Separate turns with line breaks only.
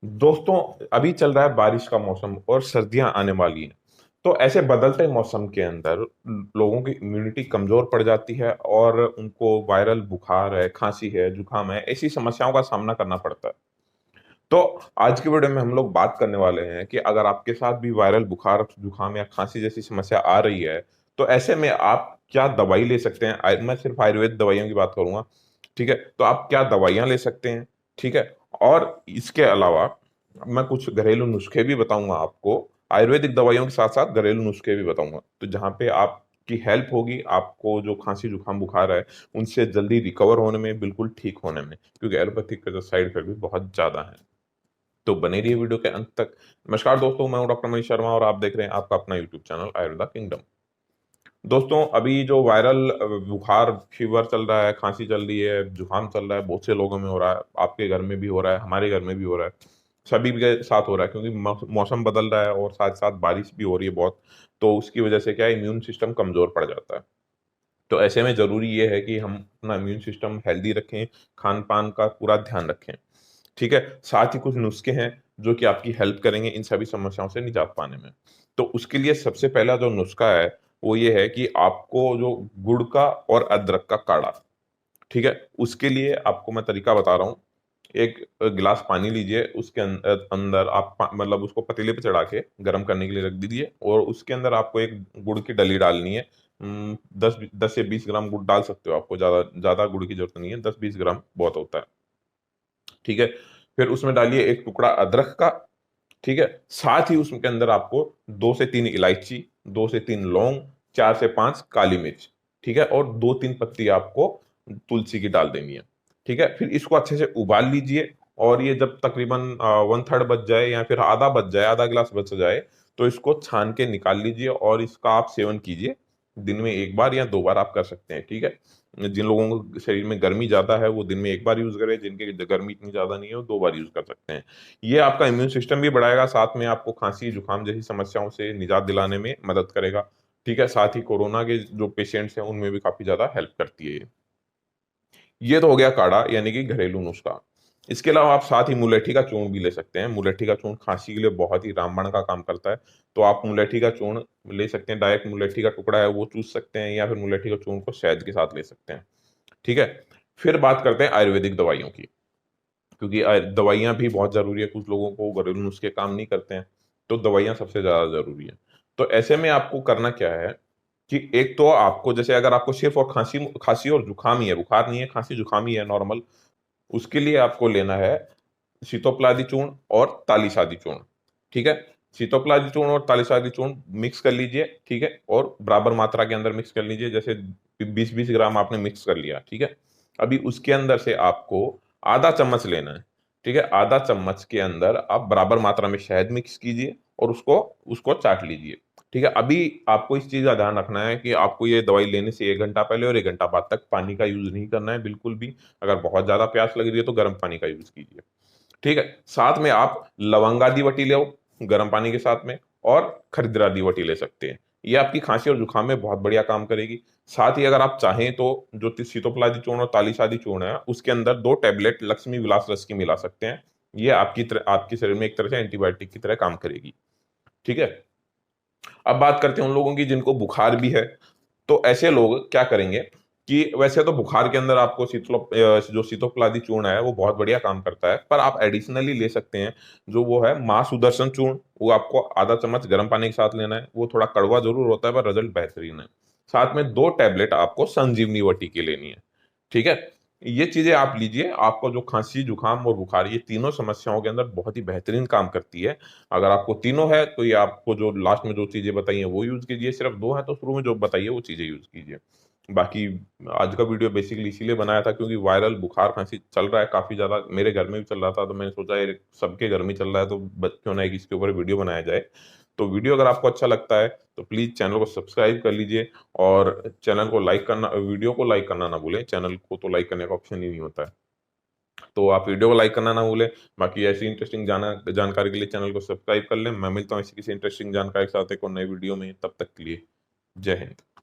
दोस्तों, अभी चल रहा है बारिश का मौसम और सर्दियां आने वाली हैं। तो ऐसे बदलते मौसम के अंदर लोगों की इम्यूनिटी कमजोर पड़ जाती है और उनको वायरल बुखार है, खांसी है, जुकाम है, ऐसी समस्याओं का सामना करना पड़ता है। तो आज की वीडियो में हम लोग बात करने वाले हैं कि अगर आपके साथ भी वायरल बुखार, जुकाम या खांसी जैसी समस्या आ रही है, तो ऐसे में आप क्या दवाई ले सकते हैं। मैं सिर्फ आयुर्वेद दवाइयों की बात करूंगा। ठीक है, तो आप क्या दवाइयां ले सकते हैं। ठीक है, और इसके अलावा मैं कुछ घरेलू नुस्खे भी बताऊंगा आपको। आयुर्वेदिक दवाइयों के साथ साथ घरेलू नुस्खे भी बताऊंगा, तो जहाँ पे आपकी हेल्प होगी, आपको जो खांसी जुकाम बुखार है उनसे जल्दी रिकवर होने में, बिल्कुल ठीक होने में, क्योंकि एलोपैथिक का जो साइड इफेक्ट भी बहुत ज्यादा है। तो बने रहिए वीडियो के अंत तक। नमस्कार दोस्तों, मैं हूं डॉक्टर मनीष शर्मा और आप देख रहे हैं आपका अपना यूट्यूब चैनल आयुर्वेदा किंगडम। दोस्तों, अभी जो वायरल बुखार फीवर चल रहा है, खांसी चल रही है, जुकाम चल रहा है, बहुत से लोगों में हो रहा है, आपके घर में भी हो रहा है, हमारे घर में भी हो रहा है, सभी के साथ हो रहा है, क्योंकि मौसम बदल रहा है और साथ साथ बारिश भी हो रही है बहुत। तो उसकी वजह से क्या है, इम्यून सिस्टम कमजोर पड़ जाता है। तो ऐसे में जरूरी ये है कि हम अपना इम्यून सिस्टम हेल्दी रखें, खान पान का पूरा ध्यान रखें। ठीक है, साथ ही कुछ नुस्खे हैं जो कि आपकी हेल्प करेंगे इन सभी समस्याओं से निजात पाने में। तो उसके लिए सबसे पहला जो नुस्खा है वो ये है कि आपको जो गुड़ का और अदरक का काढ़ा, ठीक है, उसके लिए आपको मैं तरीका बता रहा हूँ। एक गिलास पानी लीजिए, उसके अंदर आप मतलब उसको पतीले पे चढ़ा के गर्म करने के लिए रख दीजिए, और उसके अंदर आपको एक गुड़ की डली डालनी है। 10 से 20 ग्राम गुड़ डाल सकते हो, आपको ज्यादा ज्यादा गुड़ की जरूरत नहीं है, 10-20 ग्राम बहुत होता है। ठीक है, फिर उसमें डालिए एक टुकड़ा अदरक का। ठीक है, साथ ही उसके अंदर आपको 2 से 3 इलायची, 2 से 3 लौंग, 4 से 5 काली मिर्च, ठीक है, और 2-3 पत्ती आपको तुलसी की डाल देनी है। ठीक है, फिर इसको अच्छे से उबाल लीजिए, और ये जब तकरीबन 1/3 बच जाए या फिर आधा बच जाए, आधा गिलास बच जाए, तो इसको छान के निकाल लीजिए और इसका आप सेवन कीजिए। दिन में एक बार या 2 बार आप कर सकते हैं। ठीक है, जिन लोगों को शरीर में गर्मी ज्यादा है वो दिन में एक बार यूज करें, जिनके गर्मी इतनी ज्यादा नहीं है वो 2 बार यूज कर सकते हैं। ये आपका इम्यून सिस्टम भी बढ़ाएगा, साथ में आपको खांसी जुकाम जैसी समस्याओं से निजात दिलाने में मदद करेगा। ठीक है, साथ ही कोरोना के जो पेशेंट्स हैं उनमें भी काफी ज्यादा हेल्प करती है ये तो हो गया काढ़ा, यानी कि घरेलू नुस्खा। इसके अलावा आप साथ ही मुलेठी का चूर्ण भी ले सकते हैं। मुलेठी का चूर्ण खांसी के लिए बहुत ही रामबाण का काम करता है। तो आप मुलेठी का चूर्ण ले सकते हैं, डायरेक्ट मुलेठी का टुकड़ा है वो चूस सकते हैं, या फिर मुलेठी का चूर्ण को शहद के साथ ले सकते हैं। ठीक है, फिर बात करते हैं आयुर्वेदिक दवाइयों की, क्योंकि दवाइयां भी बहुत जरूरी है। कुछ लोगों को घरेलू नुस्खे काम नहीं करते हैं, तो दवाइयां सबसे ज्यादा जरूरी है। तो ऐसे में आपको करना क्या है कि एक तो आपको, जैसे अगर आपको सिर्फ और खांसी खांसी और जुकाम ही है, बुखार नहीं है, खांसी जुकाम ही है नॉर्मल, उसके लिए आपको लेना है सीतोपलादी चूर्ण और तालीसादी चूर्ण। ठीक है, सीतोपलादी चूर्ण और तालीसादी चूर्ण मिक्स कर लीजिए। ठीक है, और बराबर मात्रा के अंदर मिक्स कर लीजिए, जैसे 20-20 ग्राम आपने मिक्स कर लिया। ठीक है, अभी उसके अंदर से आपको आधा चम्मच लेना है। ठीक है, आधा चम्मच के अंदर आप बराबर मात्रा में शहद मिक्स कीजिए और उसको उसको चाट लीजिए। ठीक है, अभी आपको इस चीज का ध्यान रखना है कि आपको ये दवाई लेने से 1 घंटा पहले और 1 घंटा बाद तक पानी का यूज नहीं करना है, बिल्कुल भी। अगर बहुत ज्यादा प्यास लग रही है तो गर्म पानी का यूज कीजिए। ठीक है, साथ में आप लवंगा वटी ले गर्म पानी के साथ में, और खरदरा वटी ले सकते हैं। ये आपकी खांसी और जुकाम में बहुत बढ़िया काम करेगी। साथ ही अगर आप चाहें तो जो सीतोपलादी चूर्ण और तालीसादी चूर्ण है उसके अंदर 2 टैबलेट लक्ष्मी विलास रस की मिला सकते हैं। ये आपके शरीर में एक तरह से एंटीबायोटिक की तरह काम करेगी। ठीक है, अब बात करते हैं उन लोगों की जिनको बुखार भी है। तो ऐसे लोग क्या करेंगे कि वैसे तो बुखार के अंदर आपको जो सीतोपलादी चूर्ण है वो बहुत बढ़िया काम करता है, पर आप एडिशनली ले सकते हैं जो वो है माँ सुदर्शन चूर्ण। वो आपको आधा चम्मच गर्म पानी के साथ लेना है। वो थोड़ा कड़वा जरूर होता है पर रिजल्ट बेहतरीन है। साथ में 2 टैबलेट आपको संजीवनी वटी की लेनी है। ठीक है, ये चीजें आप लीजिए, आपको जो खांसी जुकाम और बुखार, ये तीनों समस्याओं के अंदर बहुत ही बेहतरीन काम करती है। अगर आपको तीनों है तो ये आपको जो लास्ट में जो चीजें बताई हैं वो यूज कीजिए, सिर्फ 2 है तो शुरू में जो बताइए वो चीजें यूज कीजिए। बाकी आज का वीडियो बेसिकली इसीलिए बनाया था क्योंकि वायरल बुखार खांसी चल रहा है काफी ज्यादा, मेरे घर में भी चल रहा था, तो मैंने सोचा ये सबके घर में चल रहा है तो क्यों ना एक इसके ऊपर वीडियो बनाया जाए। तो वीडियो अगर आपको अच्छा लगता है तो प्लीज चैनल को सब्सक्राइब कर लीजिए, और चैनल को लाइक करना, वीडियो को लाइक करना ना भूलें। चैनल को तो लाइक करने का ऑप्शन ही नहीं होता है, तो आप वीडियो को लाइक करना ना भूलें। बाकी ऐसी इंटरेस्टिंग जानकारी के लिए चैनल को सब्सक्राइब कर लें। मैं मिलता हूँ इसी किसी इंटरेस्टिंग जानकारी के साथ एक और नई वीडियो में, तब तक के लिए जय हिंद।